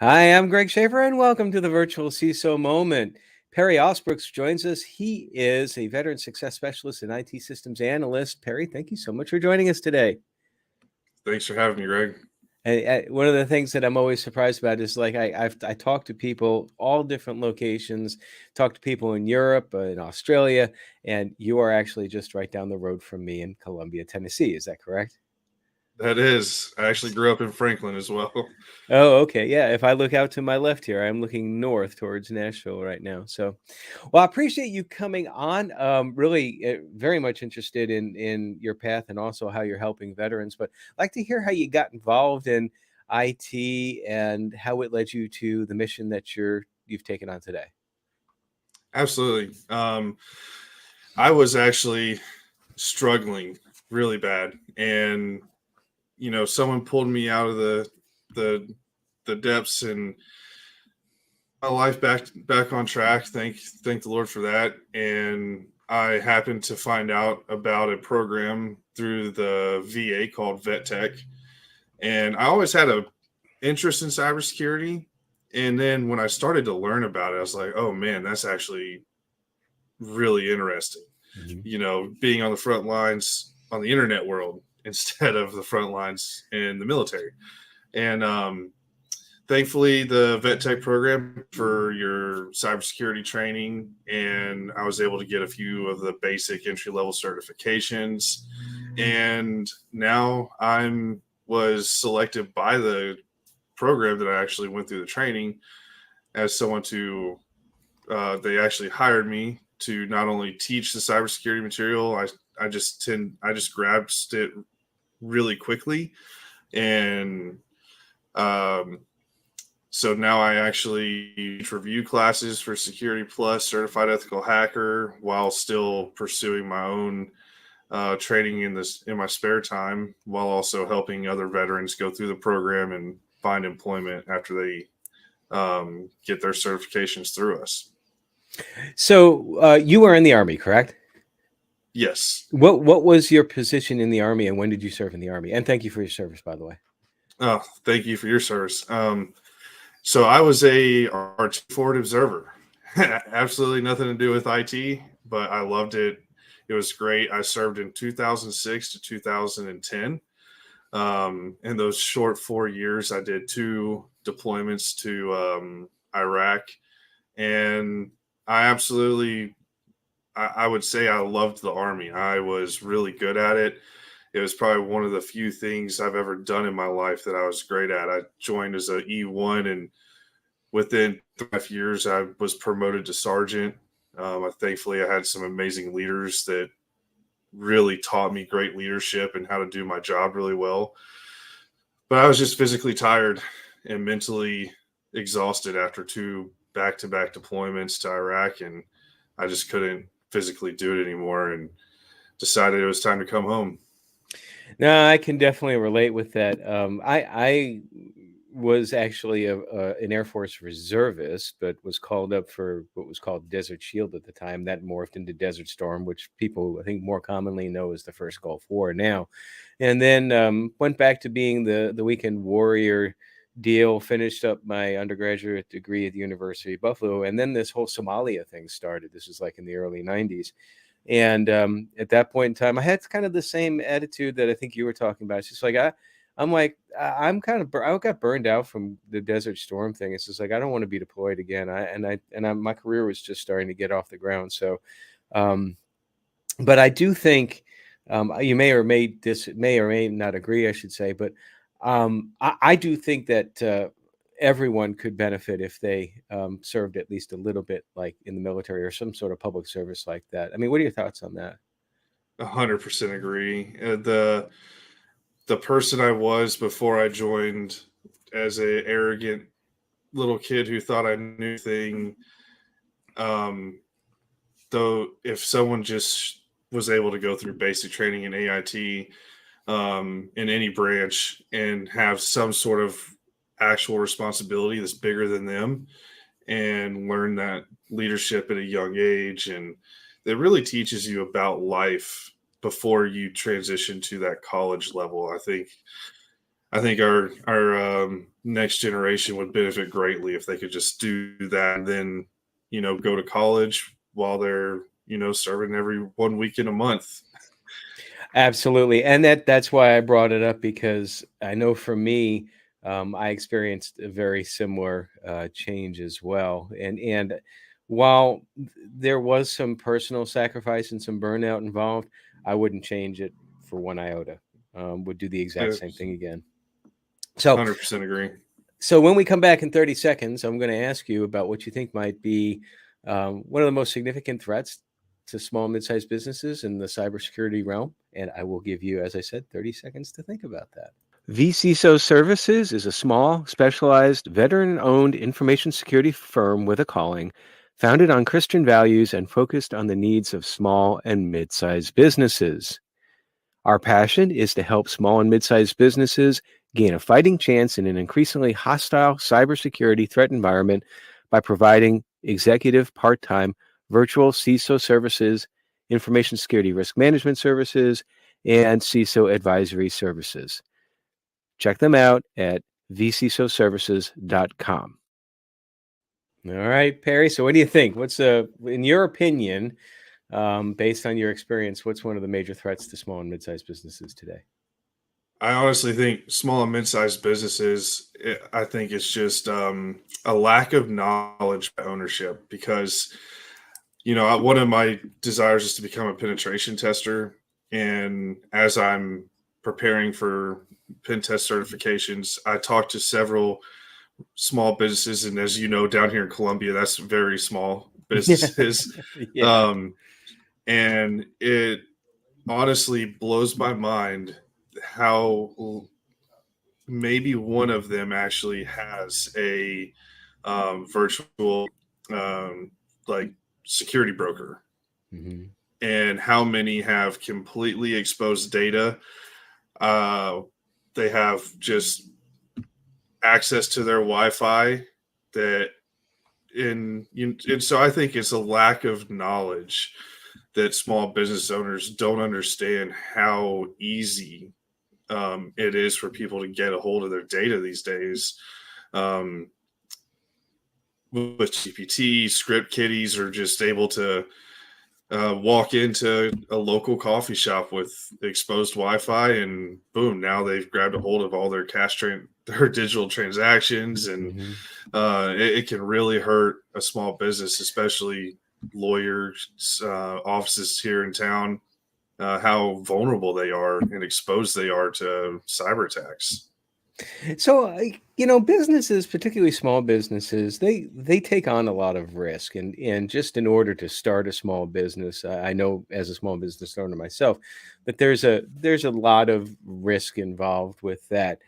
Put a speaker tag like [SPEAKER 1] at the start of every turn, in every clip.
[SPEAKER 1] Hi, I'm Greg Schaefer, and welcome to the virtual CISO moment. Perry Ausbrooks joins us. He is a veteran success specialist and IT systems analyst. Perry, thank you so much for joining us today.
[SPEAKER 2] Thanks for having me, Greg.
[SPEAKER 1] One of the things that I'm always surprised about is like I talk to people all different locations, talk to people in Europe, in Australia, and you are actually just right down the road from me in Columbia, Tennessee. Is that correct?
[SPEAKER 2] That is, I actually grew up in Franklin as well.
[SPEAKER 1] Oh, okay. Yeah. If I look out to my left here, I'm looking north towards Nashville right now. So, well, I appreciate you coming on. Really, very much interested in your path and also how you're helping veterans. But I'd like to hear how you got involved in IT and how it led you to the mission that you've taken on today.
[SPEAKER 2] Absolutely. I was actually struggling really bad, and someone pulled me out of the the depths and my life back on track. Thank the Lord for that. And I happened to find out about a program through the VA called Vet Tech, and I always had a interest in cybersecurity. And then when I started to learn about it, I was like, oh man, that's actually really interesting.
[SPEAKER 1] Mhm.
[SPEAKER 2] Being on the front lines on the internet world instead of the front lines in the military. And thankfully, the Vet Tech program for your cybersecurity training, and I was able to get a few of the basic entry level certifications. And now I'm was selected by the program that I actually went through the training as someone to they actually hired me to not only teach the cybersecurity material. I just grasped it really quickly, and um, so now I actually review classes for Security Plus, Certified Ethical Hacker, while still pursuing my own training in my spare time, while also helping other veterans go through the program and find employment after they get their certifications through us.
[SPEAKER 1] So you were in the Army, correct?
[SPEAKER 2] Yes.
[SPEAKER 1] What was your position in the Army, and when did you serve in the Army? And thank you for your service, by the way.
[SPEAKER 2] Oh, thank you for your service. So I was a RT forward observer. Absolutely nothing to do with IT, but I loved it. It was great. I served in 2006 to 2010. In those short 4 years, I did two deployments to Iraq, and I absolutely, I would say I loved the Army. I was really good at it. It was probably one of the few things I've ever done in my life that I was great at. I joined as a E1, and within 5 years, I was promoted to sergeant. Thankfully, I had some amazing leaders that really taught me great leadership and how to do my job really well. But I was just physically tired and mentally exhausted after two back to back deployments to Iraq, and I just couldn't physically do it anymore and decided it was time to come home.
[SPEAKER 1] No, I can definitely relate with that. I was actually an Air Force reservist, but was called up for what was called Desert Shield at the time. That morphed into Desert Storm, which people I think more commonly know as the first Gulf War now. And then went back to being the weekend warrior deal. Finished up my undergraduate degree at the University of Buffalo, and then this whole Somalia thing started. This was like in the early '90s. And at that point in time, I had kind of the same attitude that I think you were talking about. It's just like I'm like I'm kind of I got burned out from the Desert Storm thing. It's just like I don't want to be deployed again. My career was just starting to get off the ground. So, um, but I do think you may or may not agree. I should say, but I do think that everyone could benefit if they served at least a little bit, like in the military or some sort of public service like that. I mean, what are your thoughts on that?
[SPEAKER 2] 100% agree. The person I was before I joined as a arrogant little kid who thought I knew thing. Um, though, if someone just was able to go through basic training in AIT in any branch and have some sort of actual responsibility that's bigger than them and learn that leadership at a young age, and it really teaches you about life before you transition to that college level. I think our next generation would benefit greatly if they could just do that and then, go to college while they're, serving every 1 week in a month.
[SPEAKER 1] Absolutely, and that's why I brought it up, because I know for me, I experienced a very similar change as well. And while there was some personal sacrifice and some burnout involved, I wouldn't change it for one iota. Would do the exact same
[SPEAKER 2] Yes,
[SPEAKER 1] thing again. So,
[SPEAKER 2] 100% agree.
[SPEAKER 1] so when we come back in 30 seconds, I'm going to ask you about what you think might be one of the most significant threats to small and mid-sized businesses in the cybersecurity realm. And I will give you, as I said, 30 seconds to think about that. vCISO Services is a small, specialized, veteran-owned information security firm with a calling, founded on Christian values and focused on the needs of small and mid-sized businesses. Our passion is to help small and mid-sized businesses gain a fighting chance in an increasingly hostile cybersecurity threat environment by providing executive part-time virtual CISO services, information security risk management services, and CISO advisory services. Check them out at vcisoservices.com. All right, Perry. So what do you think? What's, in your opinion, based on your experience, what's one of the major threats to small and mid-sized businesses today?
[SPEAKER 2] I honestly think small and mid-sized businesses, I think it's just a lack of knowledge by ownership because, one of my desires is to become a penetration tester. And as I'm preparing for pen test certifications, I talked to several small businesses. And as you know, down here in Columbia, that's very small businesses.
[SPEAKER 1] Yeah.
[SPEAKER 2] um, and it honestly blows my mind how maybe one of them actually has a virtual um, like security broker,
[SPEAKER 1] Mm-hmm.
[SPEAKER 2] and how many have completely exposed data. Uh, they have just access to their Wi-Fi that and so I think it's a lack of knowledge that small business owners don't understand how easy it is for people to get a hold of their data these days. Um, with GPT, script kiddies are just able to walk into a local coffee shop with exposed Wi-Fi, and boom, now they've grabbed a hold of all their their digital transactions, and
[SPEAKER 1] Mm-hmm.
[SPEAKER 2] it can really hurt a small business, especially lawyers' offices here in town. How vulnerable they are and exposed they are to cyber attacks.
[SPEAKER 1] So, businesses, particularly small businesses, they take on a lot of risk, and just in order to start a small business, I know as a small business owner myself, that there's a lot of risk involved with that.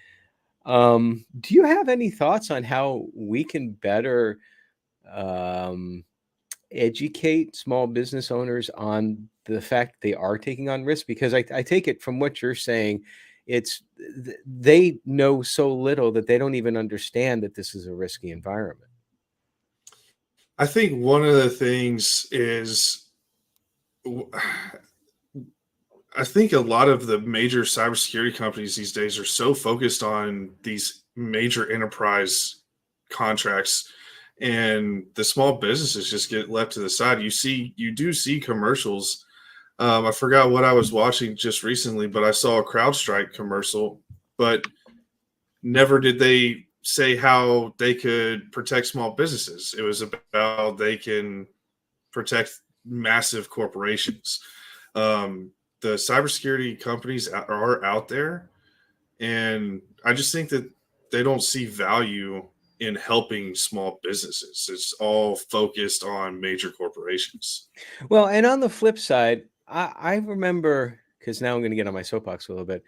[SPEAKER 1] Do you have any thoughts on how we can better um, educate small business owners on the fact they are taking on risk? Because I take it from what you're saying, they know so little that they don't even understand that this is a risky environment.
[SPEAKER 2] I think one of the things is I think a lot of the major cybersecurity companies these days are so focused on these major enterprise contracts, and the small businesses just get left to the side. You do see commercials. I forgot what I was watching just recently, but I saw a CrowdStrike commercial, but never did they say how they could protect small businesses. It was about they can protect massive corporations. The cybersecurity companies are out there, and I just think that they don't see value in helping small businesses. It's all focused on major corporations.
[SPEAKER 1] Well, and on the flip side, I remember, because now I'm going to get on my soapbox a little bit.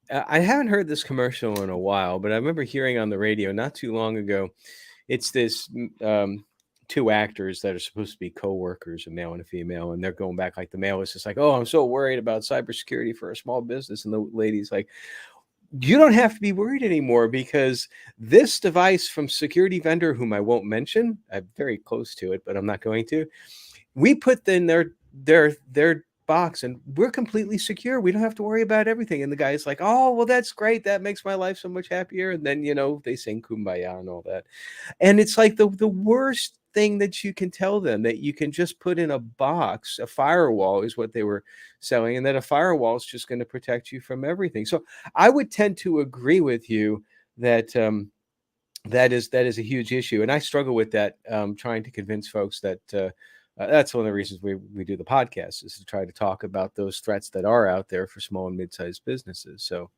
[SPEAKER 1] I haven't heard this commercial in a while, but I remember hearing on the radio not too long ago. It's this two actors that are supposed to be co-workers, a male and a female, and they're going back, like the male is just like, "Oh, I'm so worried about cybersecurity for a small business," and the lady's like, "You don't have to be worried anymore, because this device from security vendor, whom I won't mention, I'm very close to it, but I'm not going to. We put in their box and we're completely secure. We don't have to worry about everything. And the guy's like, oh, well, that's great. That makes my life so much happier. And then, they sing Kumbaya and all that. And it's like the worst thing that you can tell them, that you can just put in a box. A firewall is what they were selling, and that a firewall is just going to protect you from everything. So I would tend to agree with you that that is a huge issue, and I struggle with that, trying to convince folks that that's one of the reasons we do the podcast, is to try to talk about those threats that are out there for small and mid-sized businesses. So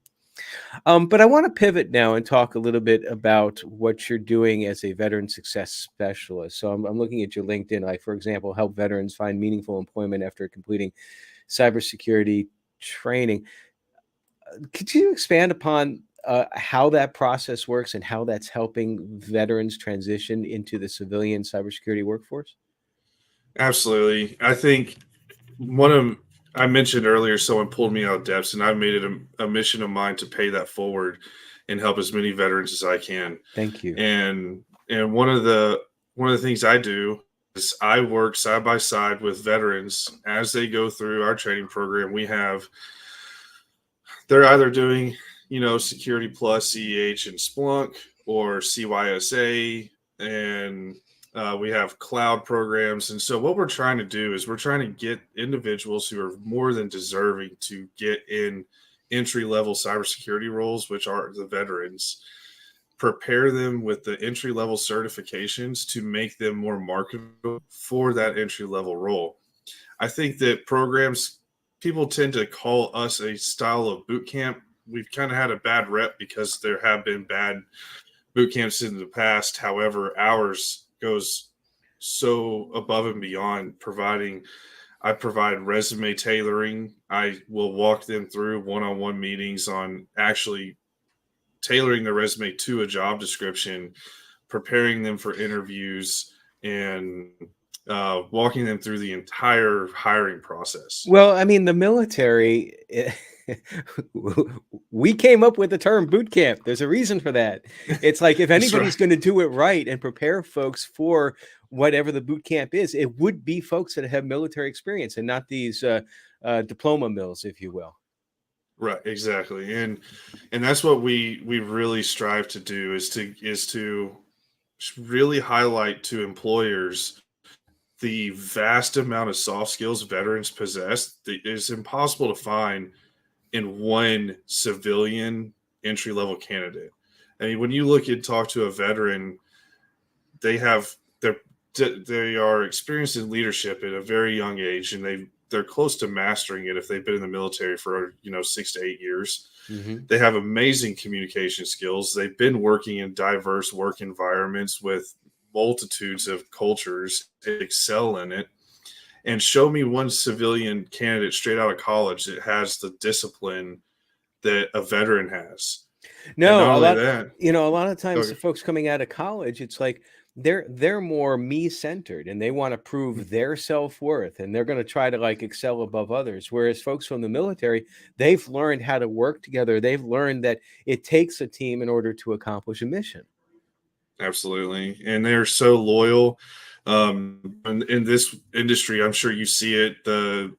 [SPEAKER 1] but I want to pivot now and talk a little bit about what you're doing as a veteran success specialist. So I'm looking at your LinkedIn. I, for example, help veterans find meaningful employment after completing cybersecurity training. Could you expand upon how that process works and how that's helping veterans transition into the civilian cybersecurity workforce?
[SPEAKER 2] Absolutely. I think one of I mentioned earlier, someone pulled me out of depths, and I've made it a mission of mine to pay that forward and help as many veterans as I can.
[SPEAKER 1] Thank you.
[SPEAKER 2] And one of the things I do is I work side by side with veterans as they go through our training program. They're either doing, Security Plus, CEH, and Splunk, or CYSA, and we have cloud programs. And so what we're trying to do is we're trying to get individuals who are more than deserving to get in entry level cybersecurity roles, which are the veterans, prepare them with the entry level certifications to make them more marketable for that entry level role. I think that people tend to call us a style of boot camp. We've kind of had a bad rep because there have been bad boot camps in the past. However, ours goes so above and beyond I provide resume tailoring. I will walk them through one-on-one meetings on actually tailoring the resume to a job description, preparing them for interviews, and walking them through the entire hiring process.
[SPEAKER 1] Well, I mean, the military, we came up with the term boot camp. There's a reason for that. It's like, if
[SPEAKER 2] That's
[SPEAKER 1] anybody's
[SPEAKER 2] right.
[SPEAKER 1] going to do it right and prepare folks for whatever the boot camp is, it would be folks that have military experience and not these diploma mills, if you will.
[SPEAKER 2] Right, exactly. And that's what we really strive to do, is to really highlight to employers the vast amount of soft skills veterans possess that is impossible to find in one civilian entry level candidate. I mean, when you look and talk to a veteran, they have their they are experienced in leadership at a very young age, and they're close to mastering it if they've been in the military for 6 to 8 years.
[SPEAKER 1] Mm-hmm.
[SPEAKER 2] They have amazing communication skills. They've been working in diverse work environments with multitudes of cultures, excel in it. And show me one civilian candidate straight out of college that has the discipline that a veteran has. And
[SPEAKER 1] No,
[SPEAKER 2] not only that,
[SPEAKER 1] a lot of times the
[SPEAKER 2] okay.
[SPEAKER 1] folks coming out of college, it's like they're more me centered and they want to prove their self-worth and they're going to try to like excel above others. Whereas folks from the military, they've learned how to work together. They've learned that it takes a team in order to accomplish a mission.
[SPEAKER 2] Absolutely. And they're so loyal. In this industry, I'm sure you see it, the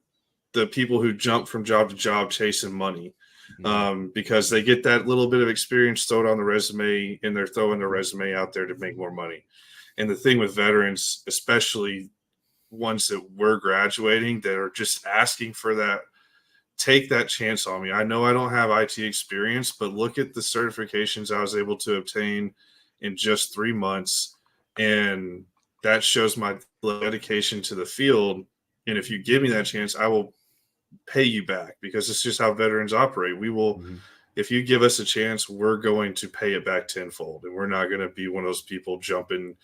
[SPEAKER 2] people who jump from job to job chasing money,
[SPEAKER 1] Mhm.
[SPEAKER 2] because they get that little bit of experience thrown on the resume, and they're throwing their resume out there to make more money. And the thing with veterans, especially ones that we're graduating, that are just asking for that, take that chance on me. I know I don't have IT experience, but look at the certifications I was able to obtain in just 3 months. And that shows my dedication to the field. And if you give me that chance, I will pay you back, because it's just how veterans operate. We will,
[SPEAKER 1] Mhm.
[SPEAKER 2] if you give us a chance, we're going to pay it back tenfold. And we're not going to be one of those people jumping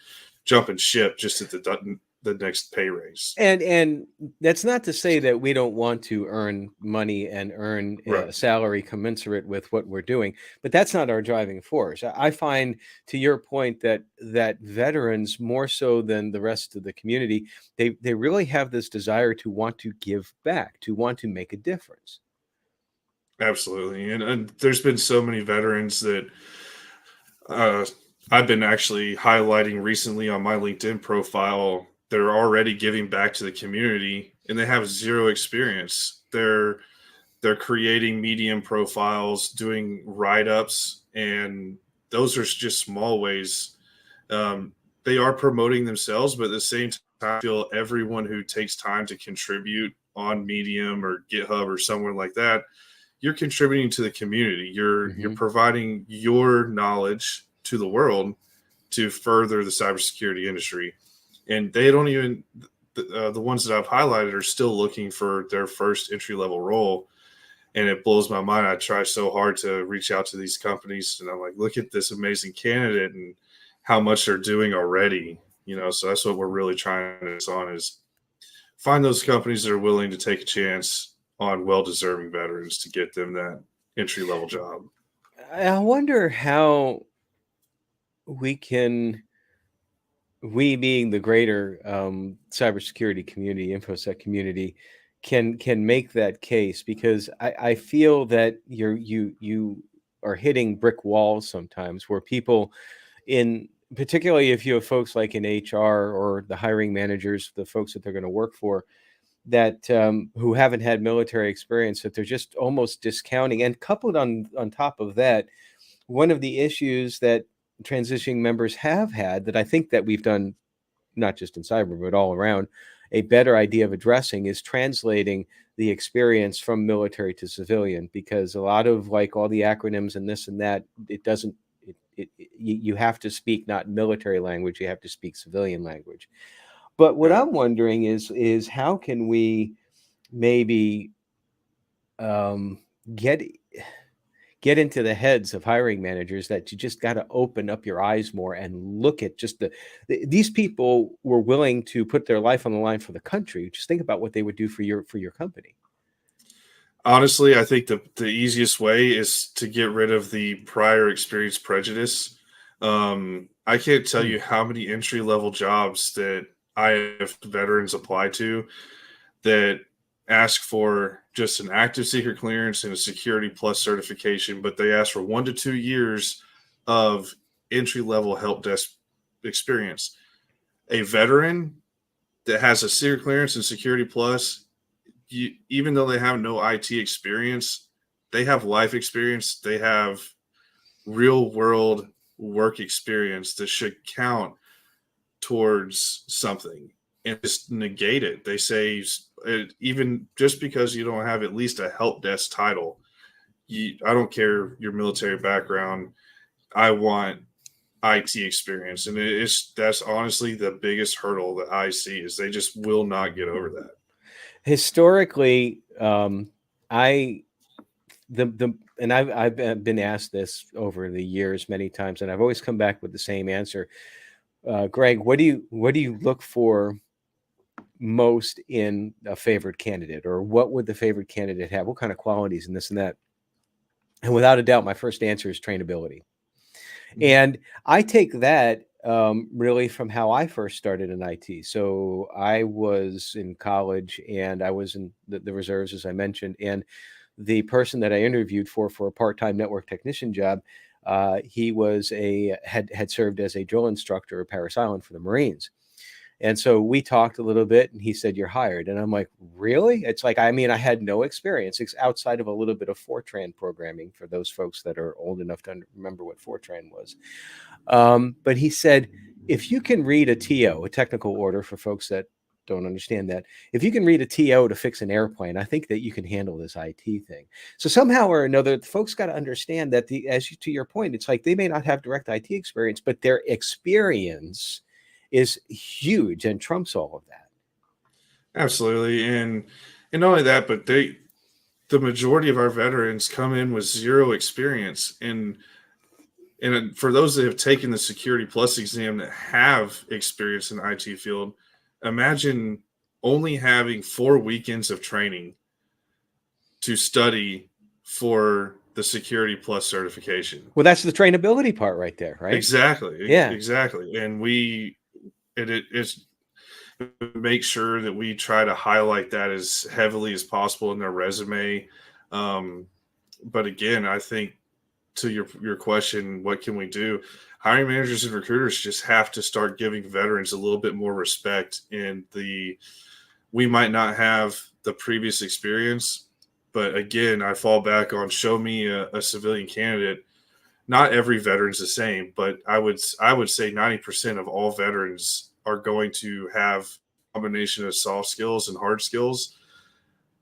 [SPEAKER 2] ship just at the next pay raise.
[SPEAKER 1] And that's not to say that we don't want to earn money and earn a
[SPEAKER 2] Right.
[SPEAKER 1] salary commensurate with what we're doing, but that's not our driving force. I find, to your point, that veterans, more so than the rest of the community, they really have this desire to want to give back, to want to make a difference.
[SPEAKER 2] Absolutely. And there's been so many veterans that uh, I've been actually highlighting recently on my LinkedIn profile. They're already giving back to the community and they have zero experience. They're creating medium profiles, doing write-ups, and those are just small ways. They are promoting themselves, but at the same time, I feel everyone who takes time to contribute on Medium or GitHub or somewhere like that, you're contributing to the community. You're
[SPEAKER 1] Hmm.
[SPEAKER 2] providing your knowledge to the world to further the cybersecurity industry. And they don't even the ones that I've highlighted are still looking for their first entry level role, and it blows my mind. I try so hard to reach out to these companies, and I'm like, look at this amazing candidate and how much they're doing already. So that's what we're really trying to focus on, is find those companies that are willing to take a chance on well-deserving veterans to get them that entry-level job.
[SPEAKER 1] I wonder how we can, we being the greater cybersecurity community, infosec community, can make that case, because I feel that you are hitting brick walls sometimes, where people, in particularly if you have folks like in HR or the hiring managers, the folks that they're going to work for, that who haven't had military experience, that they're just almost discounting. And coupled on top of that, one of the issues that transitioning members have had, that I think that we've done, not just in cyber but all around, a better idea of addressing, is translating the experience from military to civilian, because a lot of, like, all the acronyms and this and that, it doesn't, you have to speak not military language, you have to speak civilian language. But what
[SPEAKER 2] Yeah.
[SPEAKER 1] I'm wondering is how can we maybe um, get get into the heads of hiring managers, that you just got to open up your eyes more and look at just these people were willing to put their life on the line for the country. Just think about what they would do for your company.
[SPEAKER 2] Honestly, I think the easiest way is to get rid of the prior experience prejudice. I can't tell
[SPEAKER 1] Hmm.
[SPEAKER 2] you how many entry level jobs that I have veterans apply to that ask for just an active secret clearance and a security plus certification, but they ask for 1 to 2 years of entry level help desk experience. A veteran that has a secret clearance and security plus, even though they have no IT experience, they have life experience. They have real world work experience that should count towards something, and just negate it. They say, even just because you don't have at least a help desk title, I don't care your military background. I want IT experience, and that's honestly the biggest hurdle that I see, is they just will not get over that.
[SPEAKER 1] Historically, I the and I've been asked this over the years many times, and I've always come back with the same answer. Greg, what do you look for most in a favored candidate, or what would the favored candidate have? What kind of qualities and this and that? And without a doubt, my first answer is trainability.
[SPEAKER 2] Mhm.
[SPEAKER 1] And I take that really from how I first started in IT. So I was in college, and I was in the reserves, as I mentioned. And the person that I interviewed for a part-time network technician job, he was had served as a drill instructor at Paris Island for the Marines. And so we talked a little bit, and he said, "You're hired." And I'm like, "Really?" It's like, I mean, I had no experience outside of a little bit of Fortran programming, for those folks that are old enough to remember what Fortran was. But he said, if you can read a TO, a technical order, for folks that don't understand that, if you can read a TO to fix an airplane, I think that you can handle this IT thing. So somehow or another, the folks got to understand that to your point, it's like they may not have direct IT experience, but their experience is huge and trumps all of that.
[SPEAKER 2] Absolutely, and not only that, but the majority of our veterans come in with zero experience, and for those that have taken the Security Plus exam that have experience in the IT field, imagine only having 4 weekends of training to study for the Security Plus certification.
[SPEAKER 1] Well, that's the trainability part right there, right?
[SPEAKER 2] Exactly,
[SPEAKER 1] Yeah.
[SPEAKER 2] exactly, and it's make sure that we try to highlight that as heavily as possible in their resume. Um, but again, I think, to your question, what can we do? Hiring managers and recruiters just have to start giving veterans a little bit more respect in the we might not have the previous experience, but again, I fall back on show me a civilian candidate. Not every veteran's the same, but I would say 90% of all veterans are going to have a combination of soft skills and hard skills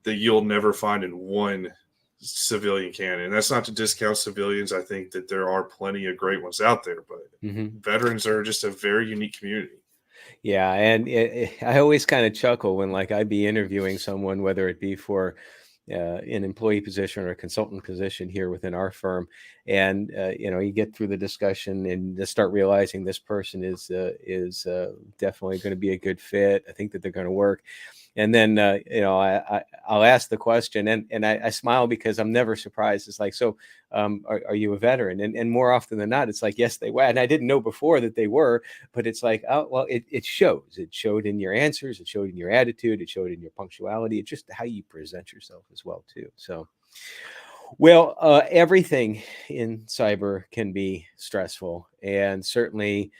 [SPEAKER 2] that you'll never find in one civilian candidate. And that's not to discount civilians. I think that there are plenty of great ones out there, but veterans are just a very unique community.
[SPEAKER 1] Yeah, and I always kind of chuckle when like I'd be interviewing someone, whether it be for an employee position or a consultant position here within our firm, and you get through the discussion and just start realizing this person is definitely going to be a good fit. I think that they're going to work. And then, I'll ask the question, and I smile because I'm never surprised. It's like, so are you a veteran? And more often than not, it's like, yes, they were. And I didn't know before that they were, but it's like, oh, well, it shows. It showed in your answers. It showed in your attitude. It showed in your punctuality. It's just how you present yourself as well, too. So, well, everything in cyber can be stressful, and certainly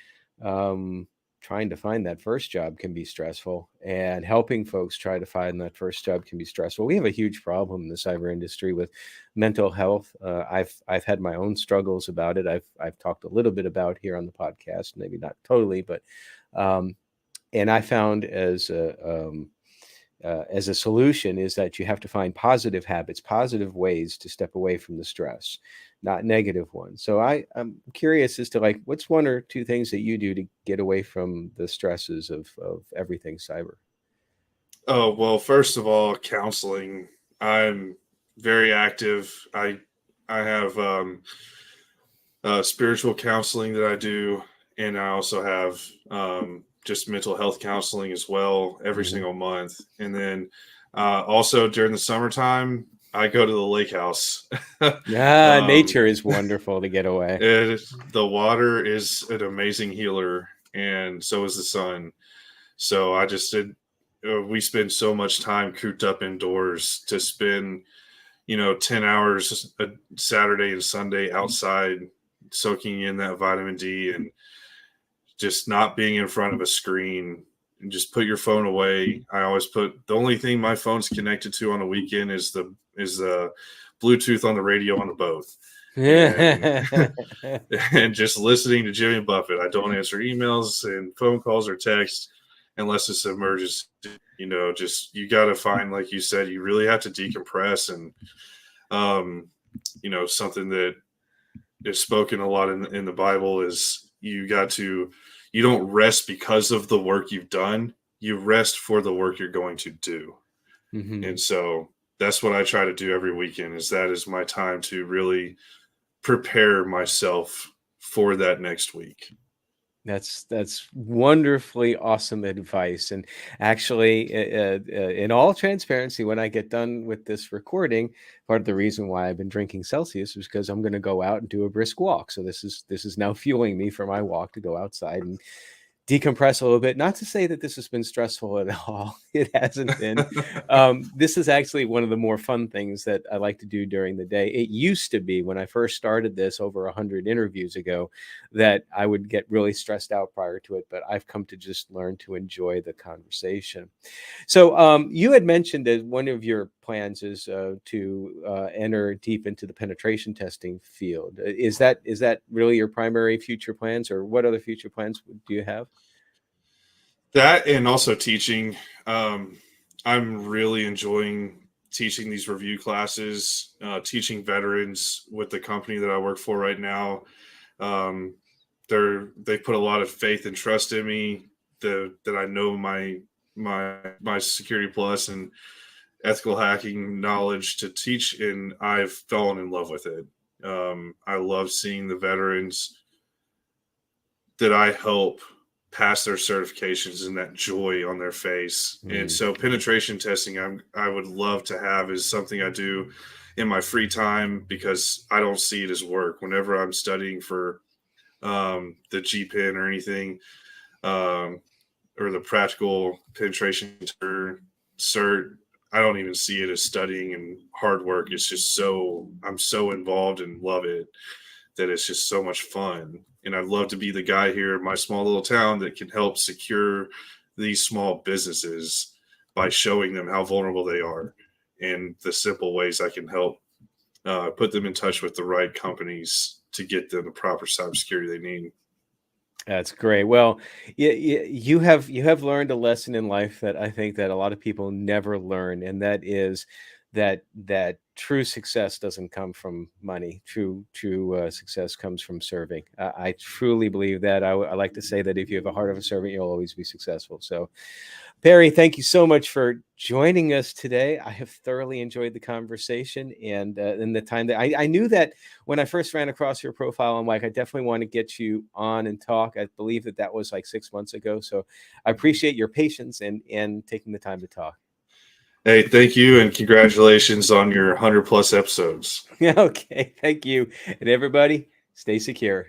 [SPEAKER 1] trying to find that first job can be stressful, and helping folks try to find that first job can be stressful. We have a huge problem in the cyber industry with mental health. I've had my own struggles about it. I've talked a little bit about here on the podcast, maybe not totally, but and I found as a solution is that you have to find positive habits, positive ways to step away from the stress, not negative ones. So I'm curious as to like, what's one or two things that you do to get away from the stresses of everything cyber?
[SPEAKER 2] Oh, well, first of all, counseling. I'm very active. I have spiritual counseling that I do, and I also have just mental health counseling as well every single month. And then also during the summertime, I go to the lake house.
[SPEAKER 1] Nature is wonderful to get away.
[SPEAKER 2] The water is an amazing healer, and so is the sun. So I just did. We spend so much time cooped up indoors to spend, 10 hours a Saturday and Sunday outside, soaking in that vitamin D and just not being in front of a screen, and just put your phone away. I always put the only thing my phone's connected to on a weekend is the Bluetooth on the radio on the boat. And just listening to Jimmy Buffett. I don't answer emails and phone calls or texts unless it's an emergency. Just you got to find, like you said, you really have to decompress. And something that is spoken a lot in the Bible is you don't rest because of the work you've done. You rest for the work you're going to do. And so that's what I try to do every weekend. That is my time to really prepare myself for that next week.
[SPEAKER 1] That's wonderfully awesome advice. And actually, in all transparency, when I get done with this recording, part of the reason why I've been drinking Celsius is because I'm going to go out and do a brisk walk. So this is now fueling me for my walk to go outside and decompress a little bit. Not to say that this has been stressful at all. It hasn't been. This is actually one of the more fun things that I like to do during the day. It used to be when I first started this over 100 interviews ago that I would get really stressed out prior to it, but I've come to just learn to enjoy the conversation. So you had mentioned that one of your plans is to enter deep into the penetration testing field. Is that really your primary future plans, or what other future plans do you have?
[SPEAKER 2] That, and also teaching. I'm really enjoying teaching these review classes, teaching veterans with the company that I work for right now. They put a lot of faith and trust in me that I know my security plus and ethical hacking knowledge to teach, and I've fallen in love with it. I love seeing the veterans that I help pass their certifications and that joy on their face. And so penetration testing, I would love to have is something I do in my free time, because I don't see it as work. Whenever I'm studying for the GPEN or anything, or the practical penetration cert, I don't even see it as studying and hard work. It's just I'm so involved and love it that it's just so much fun. And I'd love to be the guy here in my small little town that can help secure these small businesses by showing them how vulnerable they are and the simple ways I can help put them in touch with the right companies to get them the proper cybersecurity they need.
[SPEAKER 1] That's great. Well, you have learned a lesson in life that I think that a lot of people never learn, and that is that true success doesn't come from money. True success comes from serving. I truly believe that. I like to say that if you have a heart of a servant, you'll always be successful. So, Perry, thank you so much for joining us today. I have thoroughly enjoyed the conversation and the time that I knew that when I first ran across your profile, I'm like, I definitely want to get you on and talk. I believe that was like 6 months ago. So I appreciate your patience and taking the time to talk.
[SPEAKER 2] Hey, thank you, and congratulations on your 100+ episodes.
[SPEAKER 1] Okay, thank you. And everybody, stay secure.